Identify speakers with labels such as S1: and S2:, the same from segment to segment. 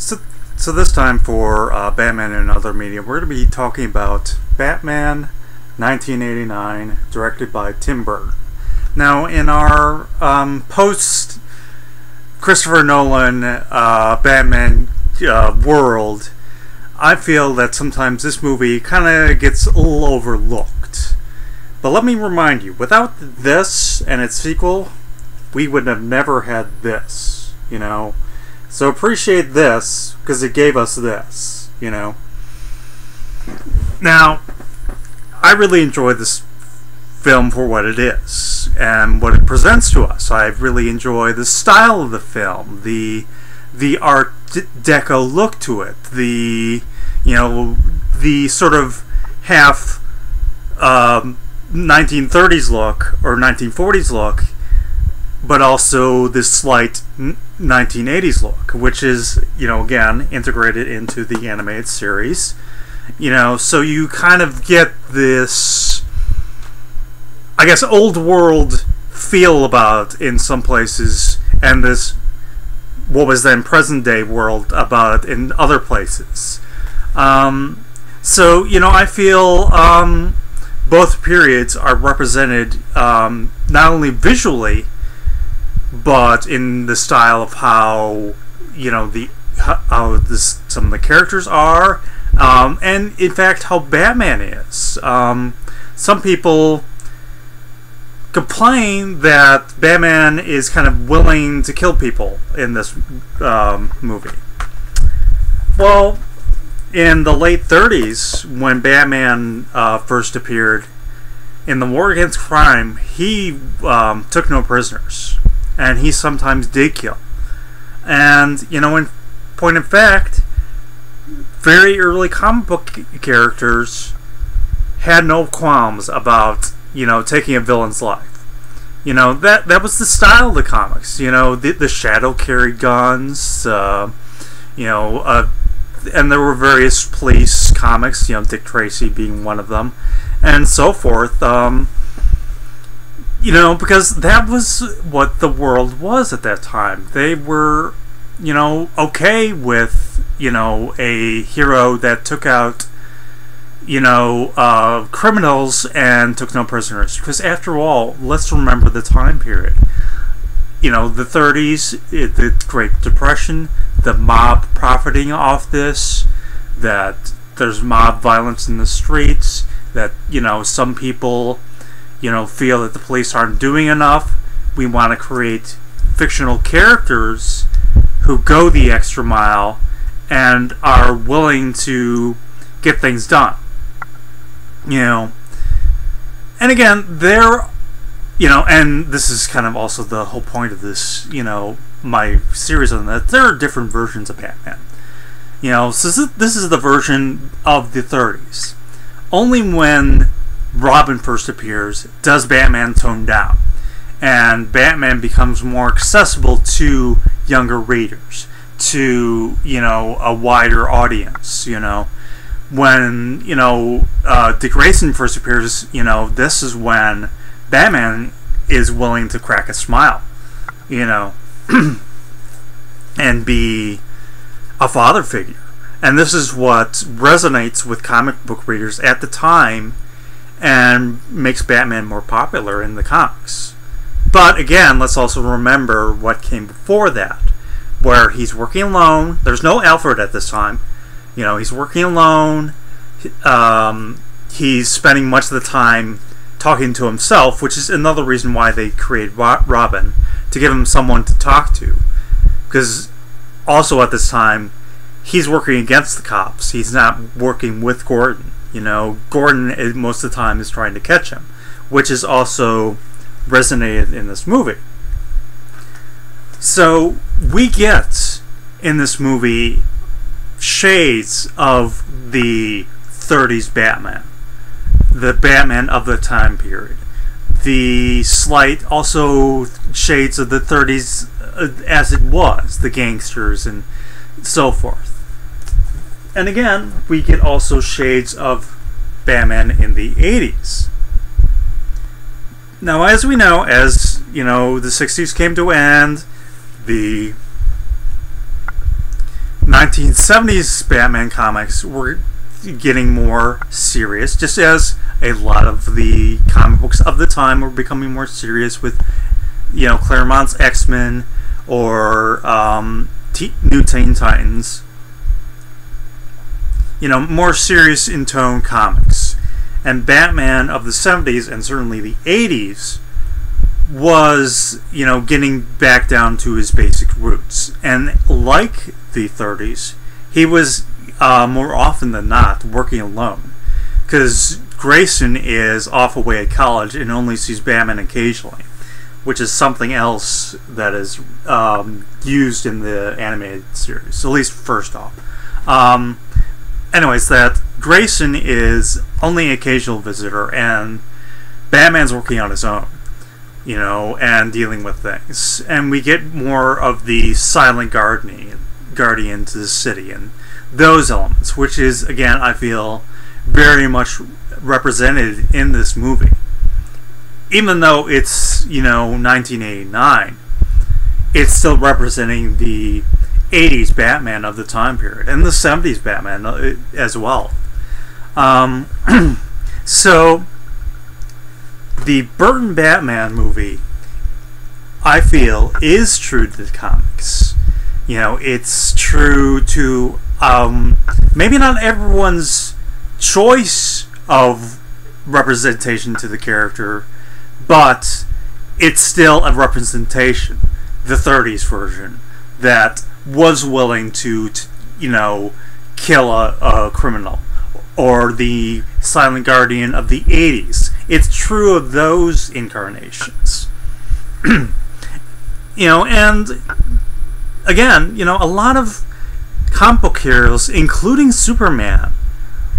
S1: So, so this time for Batman and Other Media, we're going to be talking about Batman 1989, directed by Tim Burton. Now, in our post Christopher Nolan Batman world, I feel that sometimes this movie kind of gets a little overlooked. But let me remind you, without this and its sequel, we would have never had this, you know. So appreciate this, because it gave us this, you know. Now, I really enjoy this film for what it is, and what it presents to us. I really enjoy the style of the film, the Art Deco look to it, the sort of half 1930s look, or 1940s look, but also this slight 1980s look, which is, again, integrated into the animated series. So you kind of get this, I guess, old world feel about it in some places, and this, what was then present day world about it in other places. So, I feel both periods are represented not only visually, but in the style of how some of the characters are, and in fact how Batman is. Some people complain that Batman is kind of willing to kill people in this movie. Well, in the late 30s, when Batman first appeared in the war against crime, he took no prisoners. And he sometimes did kill. And, in point of fact, very early comic book characters had no qualms about, taking a villain's life. That was the style of the comics. The Shadow carried guns, and there were various police comics, Dick Tracy being one of them, and so forth. Because that was what the world was at that time. They were, okay with, a hero that took out, criminals and took no prisoners. Because after all, let's remember the time period. The 30s, the Great Depression, the mob profiting off this, that there's mob violence in the streets, that, some people feel that the police aren't doing enough. We want to create fictional characters who go the extra mile and are willing to get things done. And again, and this is kind of also the whole point of this, my series on that, there are different versions of Batman. So this is the version of the 30s. Only when Robin first appears does Batman tone down, and Batman becomes more accessible to younger readers, to a wider audience. When Dick Grayson first appears, this is when Batman is willing to crack a smile, and be a father figure, and this is what resonates with comic book readers at the time and makes Batman more popular in the comics. But again, let's also remember what came before that, where he's working alone. There's no Alfred at this time. He's working alone. He's spending much of the time talking to himself, which is another reason why they created Robin, to give him someone to talk to. Because also at this time, he's working against the cops. He's not working with Gordon. Gordon most of the time is trying to catch him, which is also resonated in this movie. So we get in this movie shades of the 30s Batman, the Batman of the time period, the slight also shades of the 30s as it was, the gangsters and so forth. And again, we get also shades of Batman in the 80s. Now, as we know, the 60s came to an end, the 1970s Batman comics were getting more serious, just as a lot of the comic books of the time were becoming more serious with, Claremont's X-Men or New Teen Titans. More serious in tone comics. And Batman of the 70s and certainly the 80s was, getting back down to his basic roots. And like the 30s, he was more often than not working alone. Because Grayson is off away at college and only sees Batman occasionally, which is something else that is used in the animated series, at least first off. Anyways, that Grayson is only an occasional visitor, and Batman's working on his own, and dealing with things. And we get more of the silent guardian to the city and those elements, which is, again, I feel, very much represented in this movie. Even though it's, 1989, it's still representing the 80s Batman of the time period, and the 70s Batman as well. So, the Burton Batman movie, I feel, is true to the comics. It's true to, maybe not everyone's choice of representation to the character, but it's still a representation, the 30s version, that was willing to kill a criminal, or the silent guardian of the 80s. It's true of those incarnations. And again, a lot of comic book heroes, including Superman,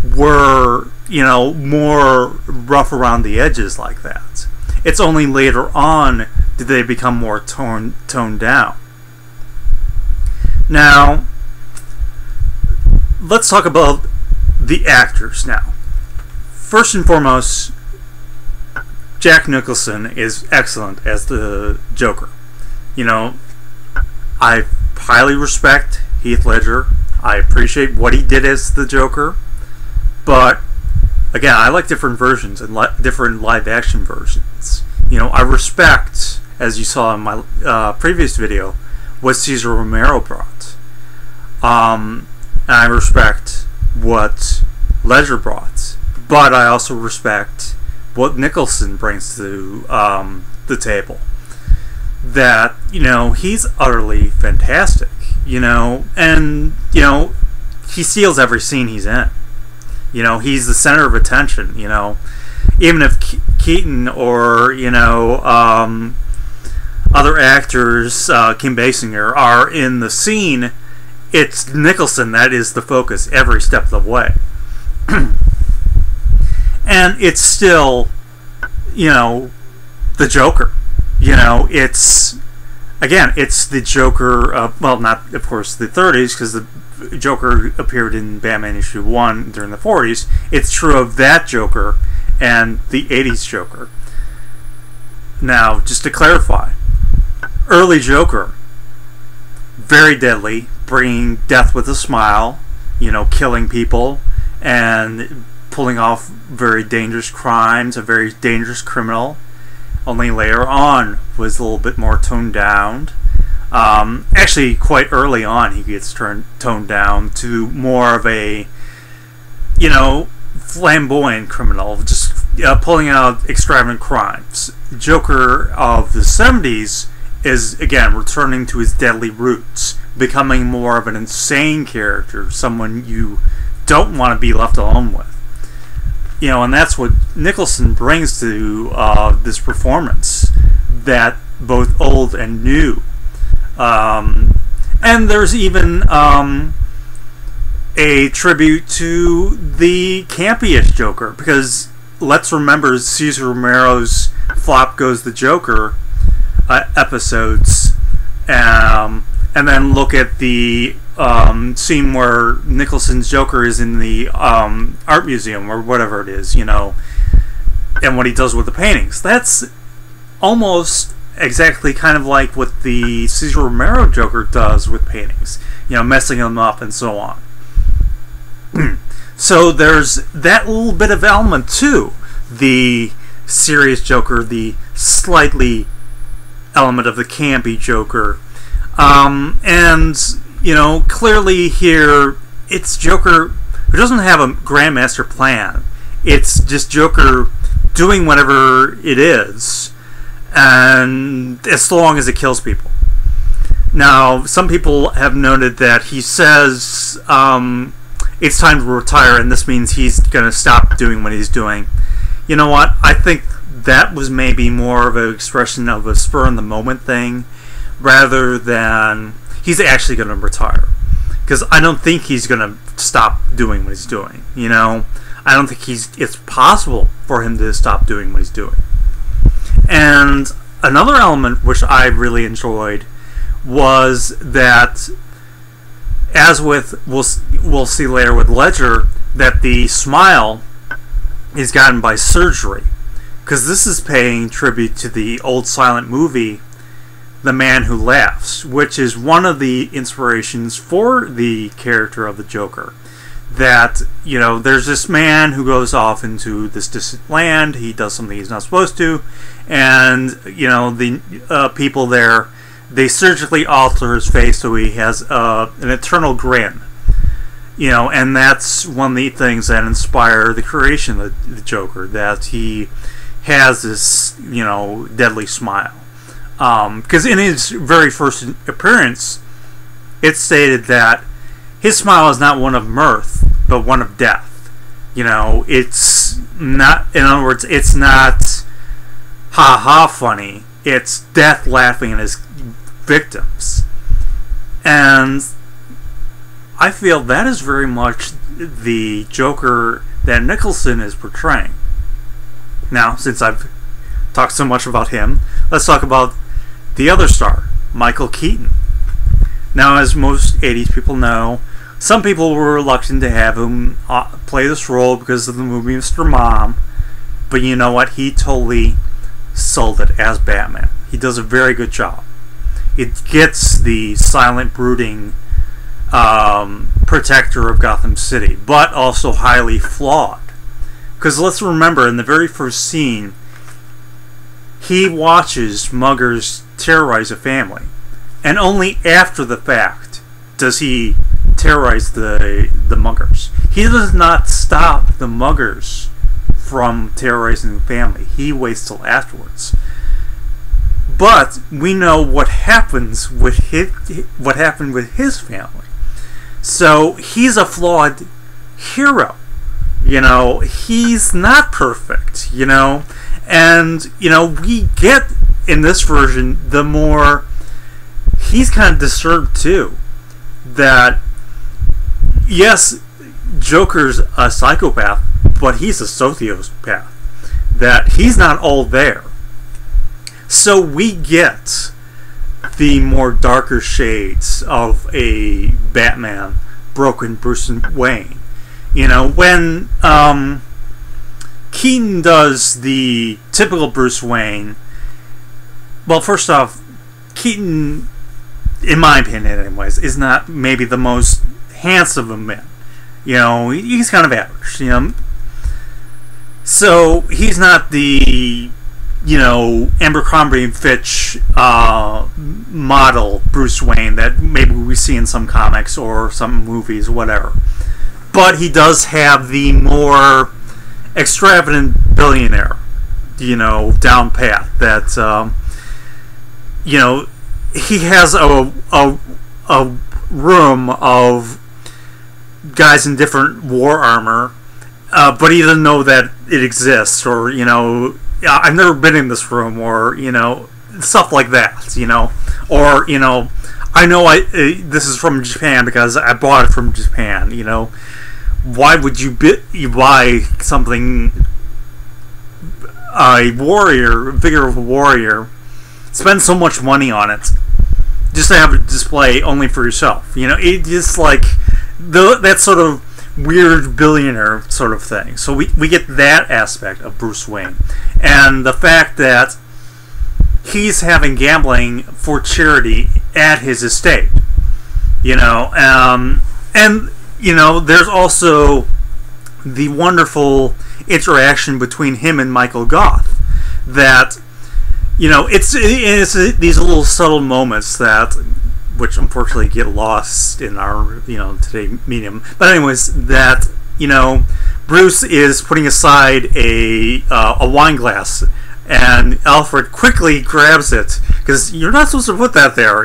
S1: were, more rough around the edges like that. It's only later on did they become more toned down. Now, let's talk about the actors now. First and foremost, Jack Nicholson is excellent as the Joker. I highly respect Heath Ledger. I appreciate what he did as the Joker. But, again, I like different versions and different live-action versions. I respect, as you saw in my previous video, what Cesar Romero brought. And I respect what Ledger brought. But I also respect what Nicholson brings to the table. That, he's utterly fantastic. And, he steals every scene he's in. He's the center of attention, Even if Keaton or, other actors, Kim Basinger, are in the scene, it's Nicholson that is the focus every step of the way. And it's still, the Joker. It's, again, it's the Joker of, well, not, of course, the 30s, because the Joker appeared in Batman issue 1 during the 40s. It's true of that Joker and the 80s Joker. Now, just to clarify, early Joker, very deadly, bringing death with a smile, killing people, and pulling off very dangerous crimes, a very dangerous criminal. Only later on was a little bit more toned down. Actually, quite early on, he gets toned down to more of a, flamboyant criminal, just pulling out extravagant crimes. Joker of the 70s is, again, returning to his deadly roots, becoming more of an insane character, someone you don't want to be left alone with. And that's what Nicholson brings to this performance, that both old and new. And there's even a tribute to the campiest Joker, because let's remember Cesar Romero's Flop Goes the Joker episodes, and then look at the scene where Nicholson's Joker is in the art museum or whatever it is, and what he does with the paintings. That's almost exactly kind of like what the Cesar Romero Joker does with paintings, messing them up and so on. So there's that little bit of element to the serious Joker, the slightly element of the campy Joker. And, clearly here, it's Joker who doesn't have a grandmaster plan. It's just Joker doing whatever it is, and as long as it kills people. Now, some people have noted that he says it's time to retire, and this means he's going to stop doing what he's doing. You know what? I think that was maybe more of an expression of a spur-in-the-moment thing, rather than he's actually going to retire. Because I don't think he's going to stop doing what he's doing. I don't think it's possible for him to stop doing what he's doing. And another element which I really enjoyed was that, as with we'll see later with Ledger, that the smile is gotten by surgery, because this is paying tribute to the old silent movie The Man Who Laughs, which is one of the inspirations for the character of the Joker. That, there's this man who goes off into this distant land, he does something he's not supposed to, and, the people there, they surgically alter his face so he has an eternal grin. And that's one of the things that inspire the creation of the Joker, that he has this, deadly smile. Because in his very first appearance, it's stated that his smile is not one of mirth, but one of death. It's not, in other words, it's not ha-ha funny, it's death laughing at his victims. And I feel that is very much the Joker that Nicholson is portraying. Now, since I've talked so much about him, let's talk about the other star, Michael Keaton. Now, as most 80s people know, some people were reluctant to have him play this role because of the movie Mr. Mom, but you know what? He totally sold it as Batman. He does a very good job. It gets the silent, brooding protector of Gotham City, but also highly flawed. Because let's remember, in the very first scene, he watches muggers terrorize a family, and only after the fact does he terrorize the muggers. He does not stop the muggers from terrorizing the family. He waits till afterwards. But we know what happens with what happened with his family. So he's a flawed hero. He's not perfect. And we get in this version the more he's kind of disturbed too. That yes, Joker's a psychopath, but he's a sociopath. That he's not all there. So we get the more darker shades of a Batman, broken Bruce Wayne. When Keaton does the typical Bruce Wayne, well, first off, Keaton, in my opinion anyways, is not maybe the most handsome of men. He's kind of average, So he's not the Abercrombie and Fitch model Bruce Wayne that maybe we see in some comics or some movies, whatever. But he does have the more extravagant billionaire, down pat. That he has a room of guys in different war armor, but he doesn't know that it exists, or I've never been in this room, or stuff like that, or I know this is from Japan because I bought it from Japan. Why would you buy something, a figure of a warrior, spend so much money on it just to have it display only for yourself? It just like that sort of weird billionaire sort of thing. So we get that aspect of Bruce Wayne, and the fact that he's having gambling for charity at his estate. And there's also the wonderful interaction between him and Michael Goth. That it's these little subtle moments which unfortunately get lost in our today medium. But anyways, that Bruce is putting aside a wine glass, and Alfred quickly grabs it because you're not supposed to put that there.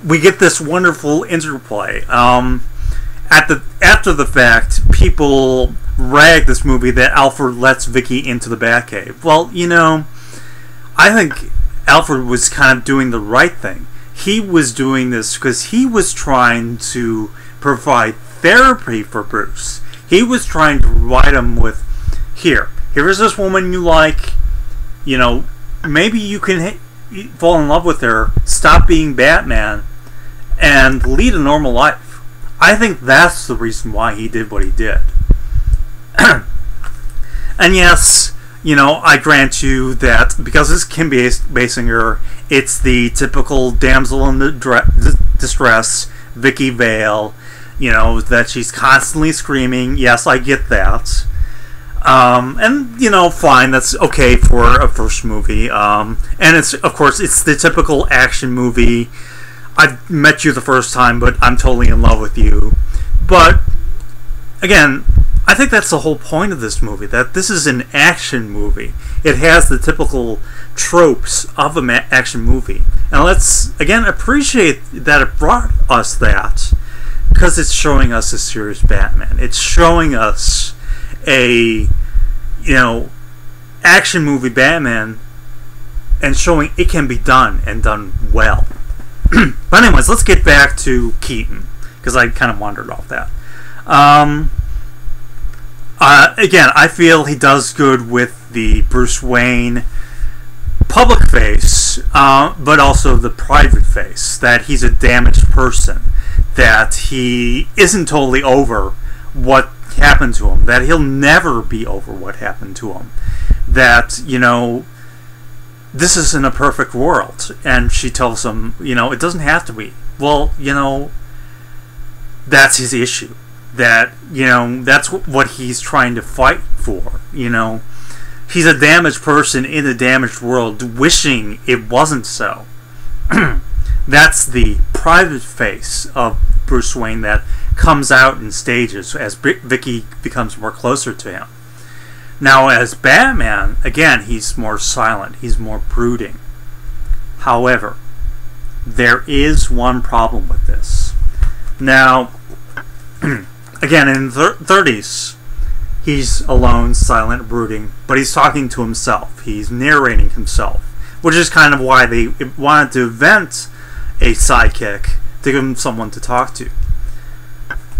S1: We get this wonderful interplay. After the fact, people rag this movie that Alfred lets Vicky into the Batcave. Well, I think Alfred was kind of doing the right thing. He was doing this because he was trying to provide therapy for Bruce. He was trying to provide him with, here is this woman you like, maybe you can fall in love with her, stop being Batman, and lead a normal life. I think that's the reason why he did what he did. And yes, I grant you that because it's Kim Basinger, it's the typical damsel in distress, Vicky Vale, that she's constantly screaming. Yes, I get that. And, fine, that's okay for a first movie. And it's, of course, it's the typical action movie. I've met you the first time, but I'm totally in love with you. But, again, I think that's the whole point of this movie, that this is an action movie. It has the typical tropes of an action movie. And let's, again, appreciate that it brought us that, because it's showing us a serious Batman. It's showing us a, action movie Batman, and showing it can be done, and done well. But anyways, let's get back to Keaton, because I kind of wandered off that. Again, I feel he does good with the Bruce Wayne public face, but also the private face, that he's a damaged person, that he isn't totally over what happened to him, that he'll never be over what happened to him, that, this isn't a perfect world. And she tells him, it doesn't have to be. Well, that's his issue. That, that's what he's trying to fight for. He's a damaged person in a damaged world, wishing it wasn't so. That's the private face of Bruce Wayne that comes out in stages as Vicky becomes more closer to him. Now, as Batman, again, he's more silent. He's more brooding. However, there is one problem with this. Now, again, in the 30s, he's alone, silent, brooding, but he's talking to himself. He's narrating himself, which is kind of why they wanted to invent a sidekick to give him someone to talk to.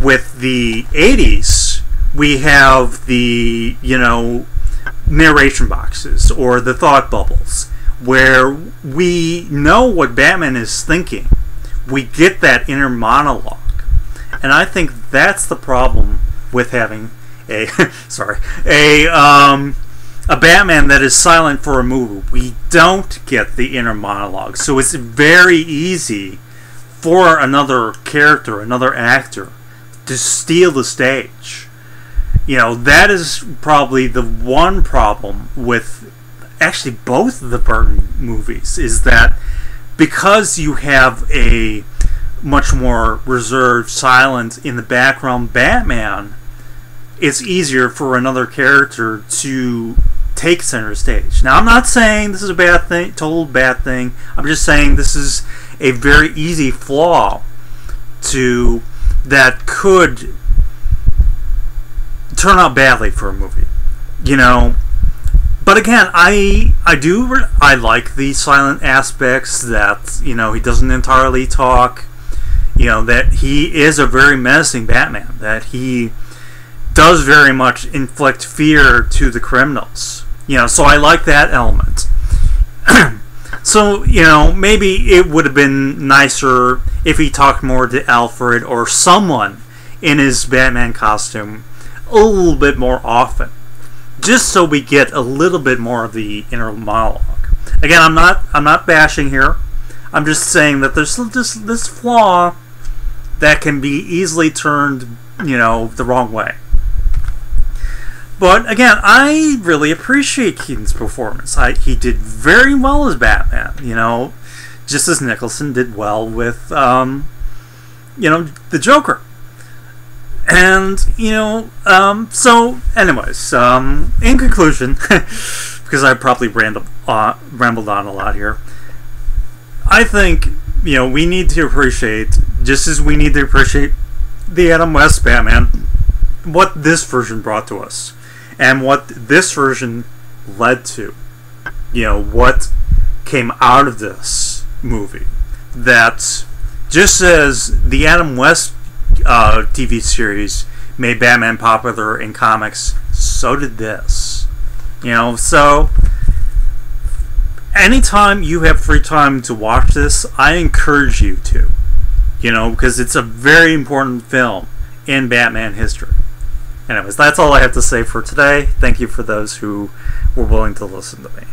S1: With the 80s, we have the, narration boxes or the thought bubbles where we know what Batman is thinking. We get that inner monologue. And I think that's the problem with having a Batman that is silent for a movie. We don't get the inner monologue. So it's very easy for another character, another actor, to steal the stage. That is probably the one problem with actually both of the Burton movies, is that because you have a much more reserved, silent, in the background Batman, it's easier for another character to take center stage. Now, I'm not saying this is a bad thing, total bad thing. I'm just saying this is a very easy flaw that could turn out badly for a movie, But again, I like the silent aspects, that he doesn't entirely talk, that he is a very menacing Batman, that he does very much inflict fear to the criminals, so I like that element. So, maybe it would have been nicer if he talked more to Alfred or someone in his Batman costume a little bit more often, just so we get a little bit more of the inner monologue. Again, I'm not bashing here. I'm just saying that there's just this flaw that can be easily turned, the wrong way. But again, I really appreciate Keaton's performance. He did very well as Batman, just as Nicholson did well with, the Joker. And, so, anyways, in conclusion, because I probably rambled on a lot here, I think, we need to appreciate, just as we need to appreciate the Adam West Batman, what this version brought to us. And what this version led to. What came out of this movie. That just as the Adam West TV series made Batman popular in comics, so did this. So anytime you have free time to watch this, I encourage you to. Because it's a very important film in Batman history. Anyways, that's all I have to say for today. Thank you for those who were willing to listen to me.